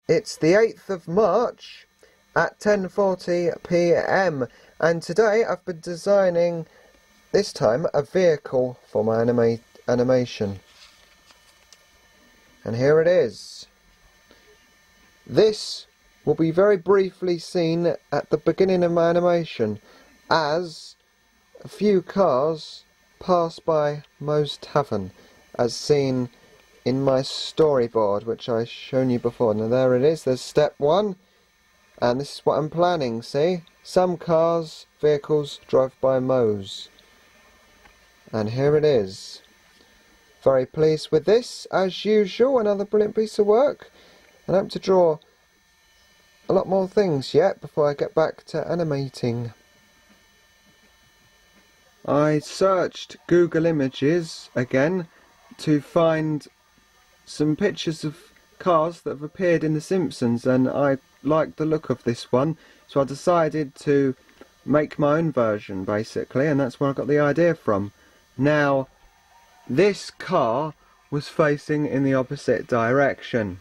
It's the 8th of March at 10:40 p.m. and today I've been designing, this time, a vehicle for my animation. And here it is. This will be very briefly seen at the beginning of my animation as a few cars pass by Moe's Tavern, as seen in my storyboard, which I've shown you before. Now there it is, there's step 1, and this is what I'm planning, see? Some cars, vehicles drive by Moe's. And here it is. Very pleased with this, as usual, another brilliant piece of work. And I hope to draw a lot more things yet before I get back to animating. I searched Google Images again to find some pictures of cars that have appeared in The Simpsons, and I liked the look of this one, so I decided to make my own version basically, and that's where I got the idea from. Now, this car was facing in the opposite direction.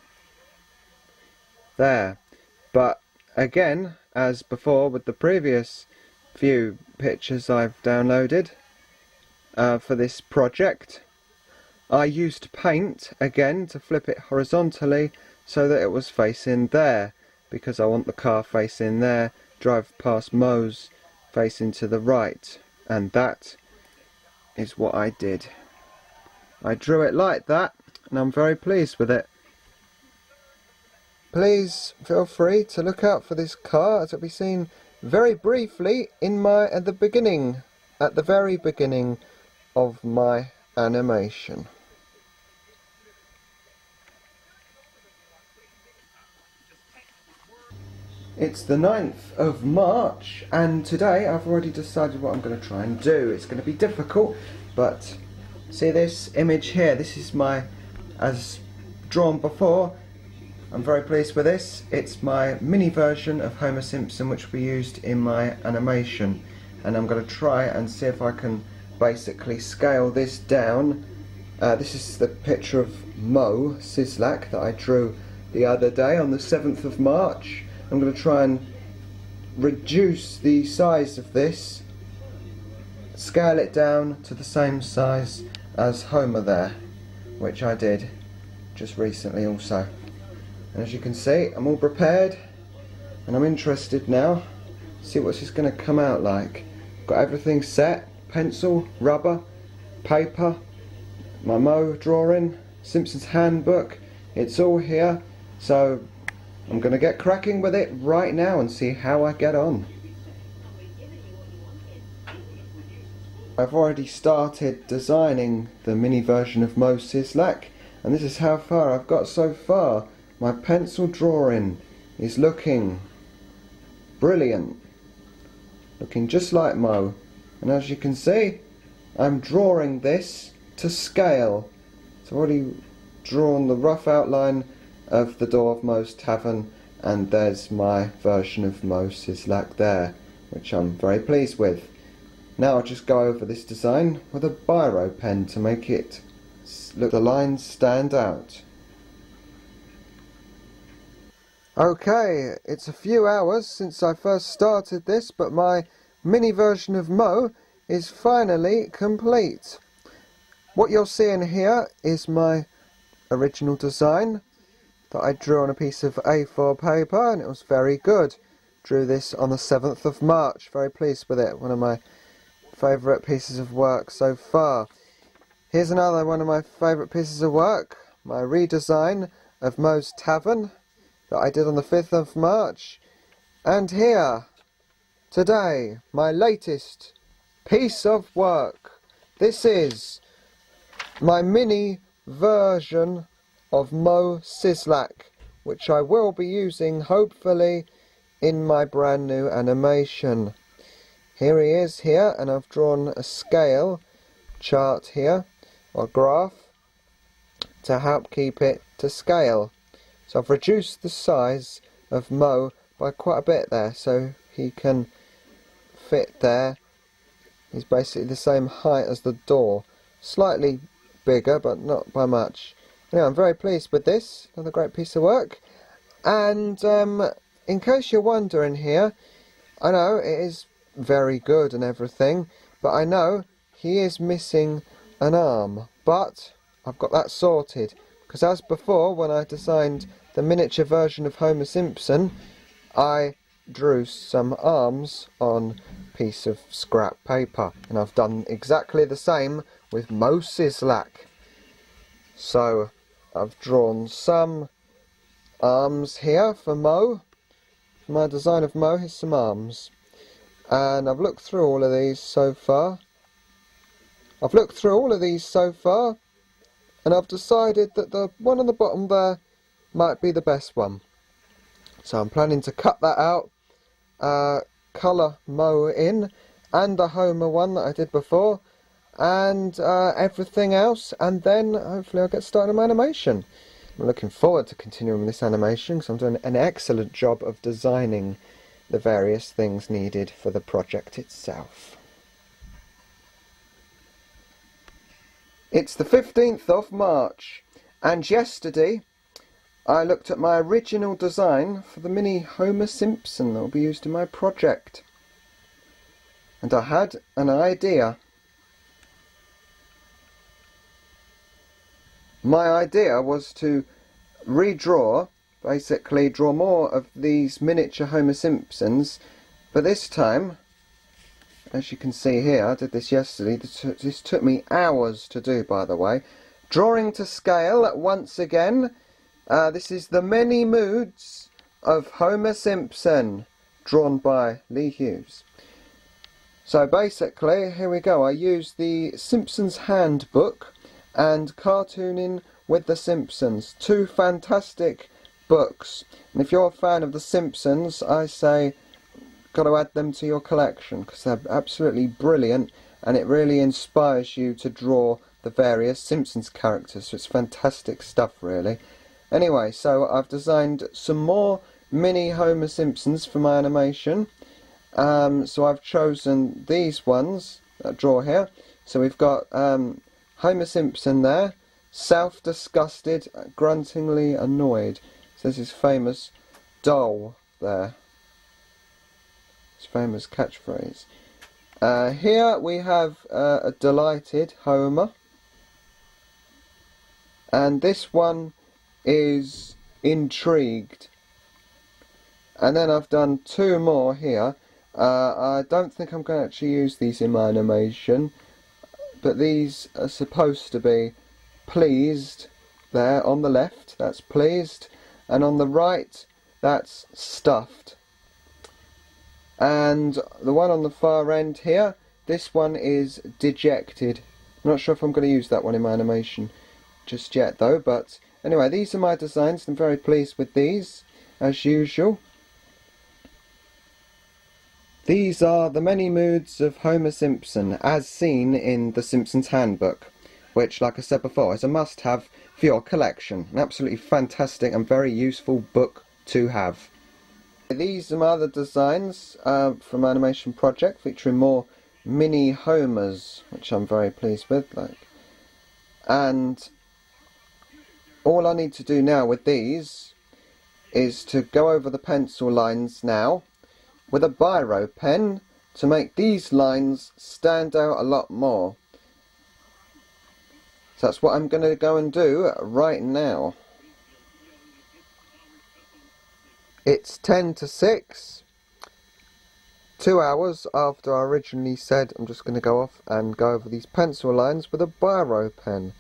There. But again, as before with the previous few pictures I've downloaded for this project, I used paint again to flip it horizontally so that it was facing there, because I want the car facing there, drive past Moe's facing to the right, and that is what I did. I drew it like that, and I'm very pleased with it. Please feel free to look out for this car, as it'll be seen very briefly in at the very beginning of my animation. It's the 9th of March, and today I've already decided what I'm going to try and do. It's going to be difficult, but see this image here? This is my, as drawn before. I'm very pleased with this. It's my mini version of Homer Simpson, which will be used in my animation, and I'm going to try and see if I can basically scale this down. This is the picture of Moe Szyslak that I drew the other day on the 7th of March. I'm going to try and reduce the size of this, scale it down to the same size as Homer there, which I did just recently also. And as you can see, I'm all prepared, and I'm interested now to see what's this going to come out like. Got everything set: pencil, rubber, paper, my Moe drawing, Simpsons handbook, it's all here. So I'm going to get cracking with it right now and see how I get on. I've already started designing the mini version of Moe Szyslak, and this is how far I've got so far. My pencil drawing is looking brilliant, looking just like Moe, and as you can see, I'm drawing this to scale. So I've already drawn the rough outline of the door of Moe's Tavern, and there's my version of Moe Szyslak there, which I'm very pleased with. Now I'll just go over this design with a biro pen to make it look, the lines stand out. Okay, it's a few hours since I first started this, but my mini version of Moe is finally complete. What you're seeing here is my original design that I drew on a piece of A4 paper, and it was very good. Drew this on the 7th of March, very pleased with it, one of my favourite pieces of work so far. Here's another one of my favourite pieces of work, my redesign of Moe's Tavern that I did on the 5th of March. And here, today, my latest piece of work. This is my mini version of Moe Szyslak, which I will be using hopefully in my brand new animation. Here he is here, and I've drawn a scale chart here, or graph, to help keep it to scale. So I've reduced the size of Moe by quite a bit there, so he can fit there. He's basically the same height as the door, slightly bigger but not by much. Anyway, I'm very pleased with this, another great piece of work. And in case you're wondering here, I know it is very good and everything, but I know he is missing an arm. But I've got that sorted, because as before, when I designed the miniature version of Homer Simpson, I drew some arms on a piece of scrap paper, and I've done exactly the same with Moe Szyslak. So I've drawn some arms here for Moe. For my design of Moe, here's some arms. And I've looked through all of these so far. And I've decided that the one on the bottom there might be the best one. So I'm planning to cut that out, colour Moe in, and the Homer one that I did before, and everything else, and then hopefully I'll get started on my animation. I'm looking forward to continuing this animation, because I'm doing an excellent job of designing the various things needed for the project itself. It's the 15th of March, and yesterday I looked at my original design for the mini Homer Simpson that will be used in my project. And I had an idea. My idea was to basically draw more of these miniature Homer Simpsons, but this time, as you can see here, I did this yesterday. This took me hours to do, by the way. Drawing to scale once again. This is the many moods of Homer Simpson, drawn by Lee Hughes. So basically, here we go. I used the Simpsons Handbook and Cartooning with the Simpsons. Two fantastic books. And if you're a fan of the Simpsons, I say got to add them to your collection, because they're absolutely brilliant and it really inspires you to draw the various Simpsons characters. So it's fantastic stuff, really. Anyway, so I've designed some more mini Homer Simpsons for my animation. So I've chosen these ones that I draw here. So we've got Homer Simpson there, self-disgusted, gruntingly annoyed. So this is famous doll there. His famous catchphrase. Here we have a delighted Homer. And this one is intrigued. And then I've done two more here. I don't think I'm going to actually use these in my animation, but these are supposed to be pleased. There on the left, that's pleased, and on the right, that's stuffed. And the one on the far end here, this one is dejected. I'm not sure if I'm going to use that one in my animation just yet though, but anyway, these are my designs. I'm very pleased with these, as usual. These are the many moods of Homer Simpson, as seen in the Simpsons Handbook, which, like I said before, is a must-have for your collection. An absolutely fantastic and very useful book to have. These are my other designs from my animation project, featuring more mini Homers, which I'm very pleased with. And all I need to do now with these is to go over the pencil lines now with a biro pen to make these lines stand out a lot more. So that's what I'm going to go and do right now. It's 10 to 6, 2 hours after I originally said I'm just going to go off and go over these pencil lines with a biro pen.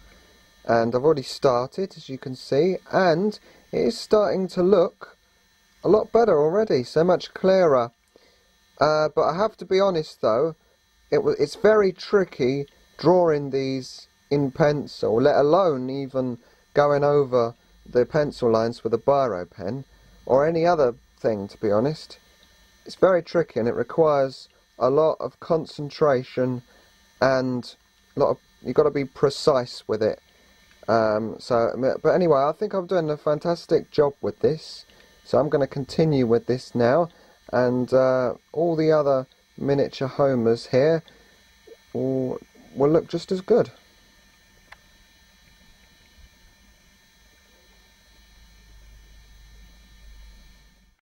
And I've already started, as you can see, and it is starting to look a lot better already, so much clearer. But I have to be honest though, it's very tricky drawing these in pencil, let alone even going over the pencil lines with a biro pen, or any other thing, to be honest. It's very tricky and it requires a lot of concentration and you've got to be precise with it. But anyway, I think I'm doing a fantastic job with this, so I'm going to continue with this now, and all the other miniature Homers here will look just as good.